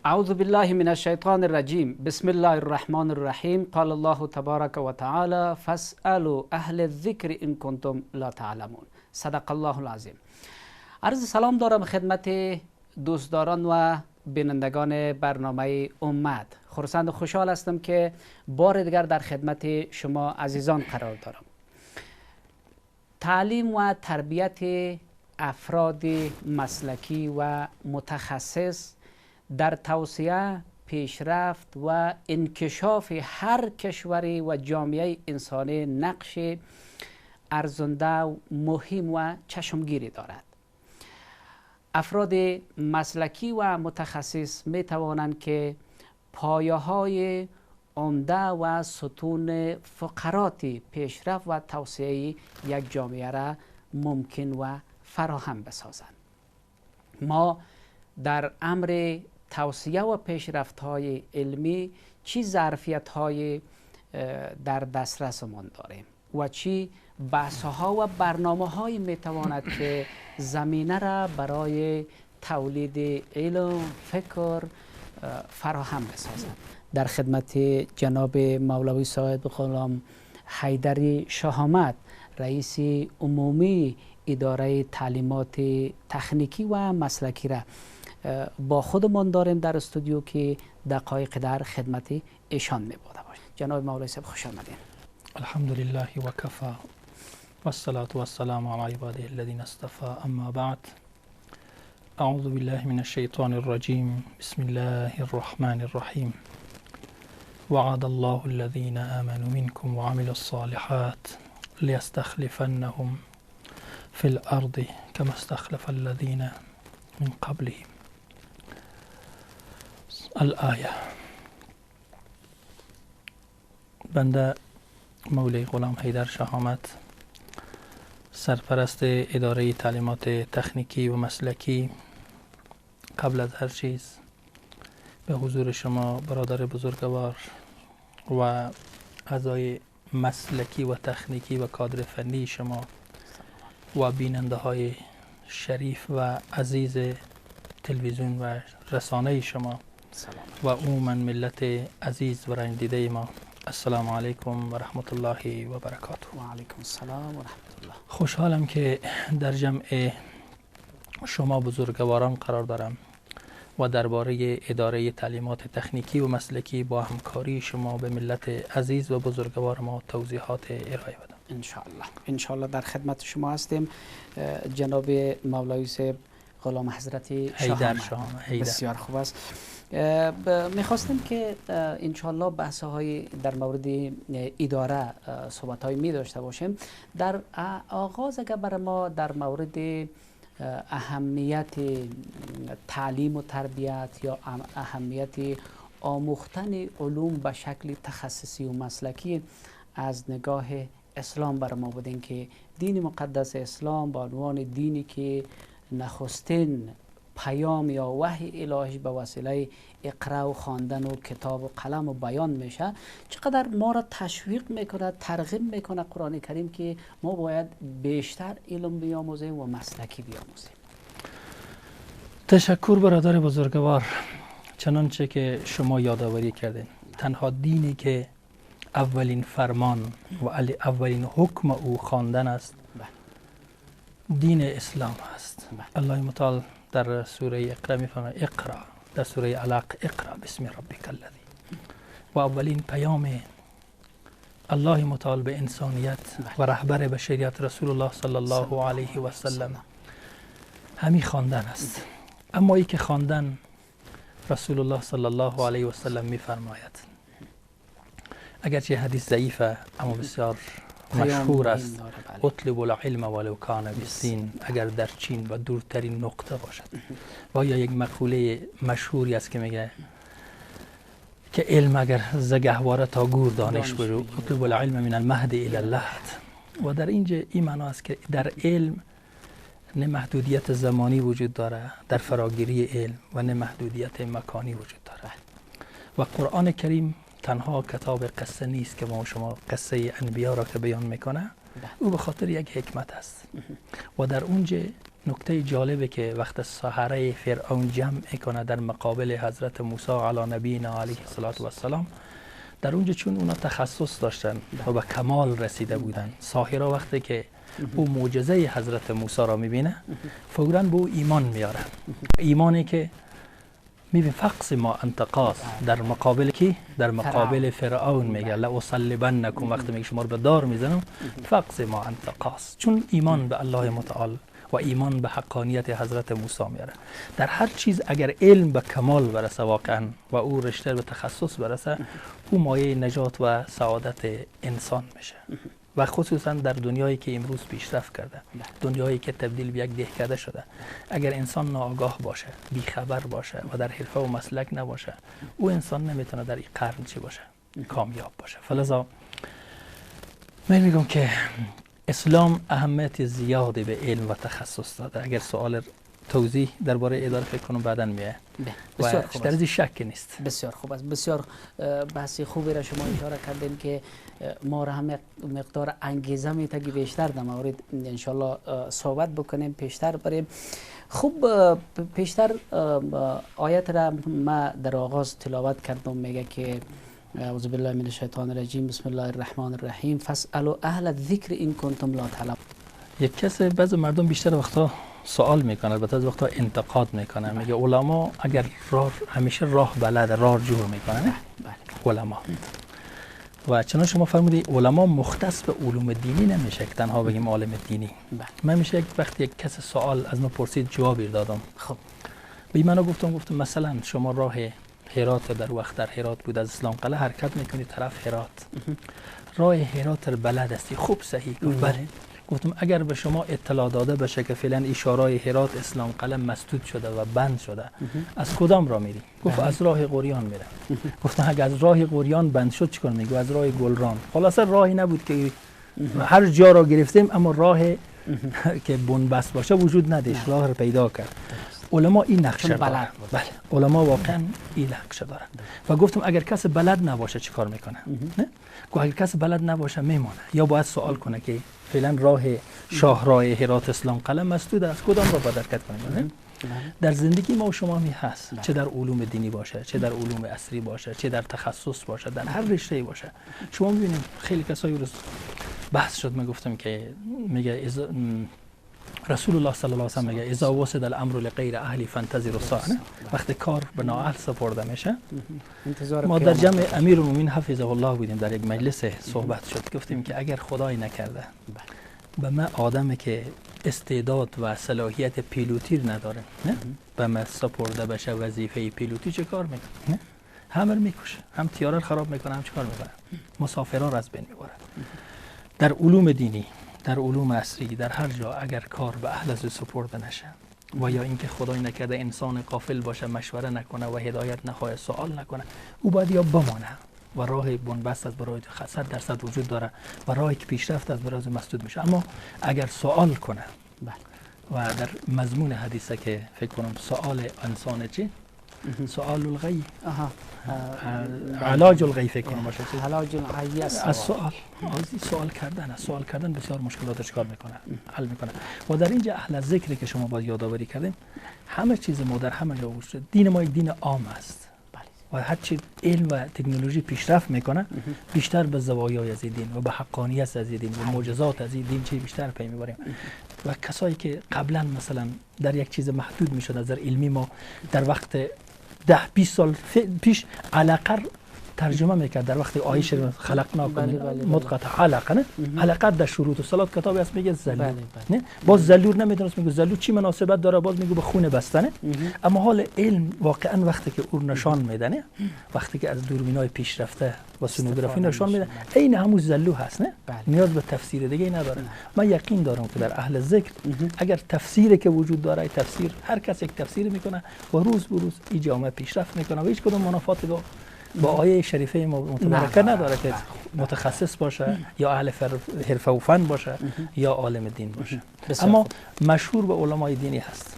اعوذ بالله من الشیطان الرجیم. بسم الله الرحمن الرحیم. قال الله تبارک و تعالی فاسألوا اهل الذکر ان کنتم لا تعلمون. صدق الله العظیم. عرض سلام دارم خدمت دوستداران و بینندگان برنامه امت. خرسند و خوشحال هستم که بار دیگر در خدمت شما عزیزان قرار دارم. تعلیم و تربیت افراد مسلکی و متخصص در توسعه، پیشرفت و انکشاف هر کشوری و جامعه انسانی نقش ارزنده، مهم و چشمگیری دارد. افراد مسلکی و متخصص می توانند که پایه‌های عمده و ستون فقرات پیشرفت و توسعه یک جامعه را ممکن و فراهم بسازند. ما در امر توسعه و پیشرفت‌های علمی چی ظرفیت‌های در دسترسمان داریم و چی بحث‌ها و برنامه‌هایی می‌تواند که زمینه را برای تولید علم، فکر فراهم بسازد. در خدمت جناب مولوی صاحب غلام حیدری شهامت، رئیس عمومی اداره تعلیمات تکنیکی و مسلکی را با خودمان داریم در استودیو که دقایق در خدمت ایشان می‌بوده باشیم. جناب مولوی صاحب خوش آمدین. الحمدلله و کفا والصلاة والسلام علی عباده الذین اصطفى، اما بعد. اعوذ بالله من الشیطان الرجیم. بسم الله الرحمن الرحیم. وعد الله الذین آمنوا منکم وعملوا الصالحات لیستخلفنهم فی الارض كما استخلف الذین من قبلهم. الآیه. بنده مولوی غلام حیدر شهامت، سرپرست اداره تعلیمات تکنیکی و مسلکی، قبل از هر چیز به حضور شما برادر بزرگوار و اعضای مسلکی و تکنیکی و کادر فنی شما و بیننده های شریف و عزیز تلویزیون و رسانه شما و عموما ملت عزیز و رنجیده ما، السلام علیکم و رحمت الله و برکاته. و علیکم السلام و رحمت الله. خوشحالم که در جمع شما بزرگواران قرار دارم و درباره اداره تعلیمات تکنیکی و مسلکی با همکاری شما به ملت عزیز و بزرگوار ما توضیحات ارائه بدم. انشاءالله در خدمت شما هستیم. جناب مولوی صاحب غلام حضرت حیدر شهامت، بسیار خوب است. میخواستیم که انشاءالله بحث های در مورد اداره صحبت های می داشته باشیم. در آغاز اگر برای ما در مورد اهمیت تعلیم و تربیت یا اهمیت آموختن علوم به شکل تخصصی و مسلکی از نگاه اسلام برای ما بودین که دین مقدس اسلام با عنوان دینی که نخستین پیام یا وحی الهی به وسیله اقرا و خواندن و کتاب و قلم و بیان میشه، چقدر ما را تشویق میکنه، ترغیب میکنه قرآن کریم که ما باید بیشتر علم بیاموزیم و مسلکی بیاموزیم. تشکر برادر بزرگوار. چنانچه که شما یادآوری کردین، تنها دینی که اولین فرمان و اولین حکم او خواندن است دین اسلام است. الله متعال در سوره اقرا میفرماید اقرا، در سوره علق اقرا بسم ربک الذی. و اولین پیام الله متعال به انسانیت و رهبر بشریت رسول الله صلی الله علیه و سلم همین خواندن است. اما ای که خواندن رسول الله صلی الله علیه و سلم میفرماید، اگرچه حدیث ضعیفه اما بسیار مشهور است، اطلب العلم ولو کان بالصین، اگر در چین و دورترین نقطه باشد. و یا یک مقوله مشهوری است که میگه که علم اگر ز گهواره تا گور دانش برو، اطلب العلم من المهد الی اللحد. و در اینجا این معنا است که در علم نه محدودیت زمانی وجود داره در فراگیری علم و نه محدودیت مکانی وجود داره. و قرآن کریم تنها کتاب قصه نیست که ما شما قصه انبیا را که بیان میکنه، او به خاطر یک حکمت است و در اونجا نکته جالبه که وقت سحره فرعون جمع میکنه در مقابل حضرت موسی علی نبینا علیه السلام، در اونجا چون اونا تخصص داشتن و به کمال رسیده بودن، ساحرها وقتی که او معجزه حضرت موسی را میبینه فوراً به او ایمان میاره. ایمانی که میبین فقس ما انتقاص در مقابل کی؟ در مقابل فرعون میگه لأصلبنکم، وقتی میگه شما رو به دار میزنم، فقس ما انتقاص، چون ایمان به الله متعال و ایمان به حقانیت حضرت موسی میاره. در هر چیز اگر علم به کمال برسه واقعا و او رشته به تخصص برسه، او مایه نجات و سعادت انسان میشه. و خصوصا در دنیایی که امروز پیشرفت کرده، دنیایی که تبدیل به یک دهکده شده، اگر انسان ناآگاه باشه، بیخبر باشه و در حرفه و مسلک نباشه، او انسان نمیتونه در این قرن چی باشه؟ کامیاب باشه. فلذا من میگم که اسلام اهمیت زیادی به علم و تخصص داده. اگر سوال توضیح درباره اداره فکر کنم بعداً میاد و در این شک نیست. بسیار خوب است. بسیار بحث خوبی را شما اشاره کردین که ما را هم مقدار انگیزه میده که بیشتر در مورد انشالله صحبت بکنیم، پیشتر بریم. خوب پیشتر آیت را ما در آغاز تلاوت کردم، میگه که اعوذ بالله من الشیطان الرجیم بسم الله الرحمن الرحیم فاسألوا اهل الذکر ان کنتم لا تعلمون. یک کس بعضی مردم بیشتر وقتا سوال میکنه، البته از وقتا انتقاد میکنه، میگه علما اگر همیشه راه بلد راه جور میکنن علما. و چنان شما فرمودید علما مختص به علوم دینی نمیشه که تنها بگیم عالم دینی. من میشه یک وقت یک کس سوال از ما پرسید جوابی دادم. خب به من گفتم مثلا شما راه هرات در وقت در هرات بود، از اسلام قلعه حرکت میکنید طرف هرات، راه هرات بلد هستی؟ خوب صحیح. بله. گفتم اگر به شما اطلاع داده بشه که فعلا اشاره هرات اسلام قلعه مسدود شده و بند شده، از کدام راه میری؟ گفت از راه قریان میرم. گفتم اگر از راه قریان بند شد چیکار میگی؟ از راه گلران. خلاصه راهی نبود که هر جا را گرفتیم، اما راه که بنبست باشه وجود نداشت، راه رو پیدا کرد. علما این نقشه دارن. بله، علما واقعا این نقشه دارن. و گفتم اگر کس بلد نباشه چیکار میکنه؟ نه؟ گفت اگر کس بلد نباشه میمونه، یا باید سوال کنه که فعلا راه شاهراه هرات اسلام قلعه مسدود است، کدام را باید حرکت کنیم؟ در زندگی ما و شما می هست، چه در علوم دینی باشه، چه در علوم عصری باشه، چه در تخصص باشه، در هر رشته باشه. شما میبینید خیلی کسایی روز بحث شد، من گفتم که میگه رسول الله صلی الله علیه و آله میگه اذا وصل الامر لغیر اهلی فانتظروا الساعه. وقتی کار به نااهل سپرده میشه، ما در جمع امیرالمومنین حفظه الله بودیم، در یک مجلس صحبت شد، گفتیم که اگر خدای نکرده به ما آدمی که استعداد و صلاحیت پیلوتی نداره، نه به ما سپرده بشه وظیفه پیلوتی، چه کار میکنه؟ همه رو میکشه، هم تیاره خراب میکنه، هم چیکار میکنه؟ مسافران را از بین میبره. در علوم دینی، در علوم عصری، در هر جا اگر کار به اهل از سپرده نشه و یا اینکه خدای نکرده انسان غافل باشه، مشوره نکنه و هدایت نخواه، سوال نکنه، او باید یا بمانه و راه بنبست از برای 100% وجود داره و راهی که پیشرفت از برای مسدود میشه. اما اگر سوال کنه و در مضمون حدیثه که فکر کنم سوال انسان چی؟ سوال الغی، علاج الغی فکر کنم باشه. علاج الغی از سوال کردن بسیار مشکلات چکار میکنه، حل میکنه. و در اینجا اهل ذکری که شما باید یادآوری کردیم، همه چیز ما در همه جا وجود. دین ما یک دین عام است و هر چی علم و تکنولوژی پیشرفت میکنه، بیشتر به زوایای از این دین و به حقانیت از این دین و معجزات از این دین چی بیشتر پی میبریم. و کسایی که قبلا مثلا در یک چیز محدود میشد از در علمی، ما در وقت 10-20 سال پیش علقه ترجمه میکرد، در وقت آیه خلقنا مدغه علقه، نه علقه در شروط الصلات کتابی است میگه زلور، نه باز زلور نمیدونست میگه زلور چی مناسبت داره، باز میگه به خون بستنه. اما حال علم واقعا وقتی که اون نشان میدنه، وقتی که از دوربینای پیشرفته و سونوگرافی نشان میده عین همون زلو هست، نه نیاز به تفسیر دیگه نداره. من یقین دارم که در اهل ذکر اگر تفسیری که وجود داره، تفسیر هر کس یک تفسیر میکنه و روز به روز این جامعه پیشرفت میکنه و هیچ کدوم منافات با آیه شریفه متبرکه نداره که متخصص باشه یا اهل حرفه و فن باشه یا عالم دین باشه. اما مشهور به علمای دینی هست.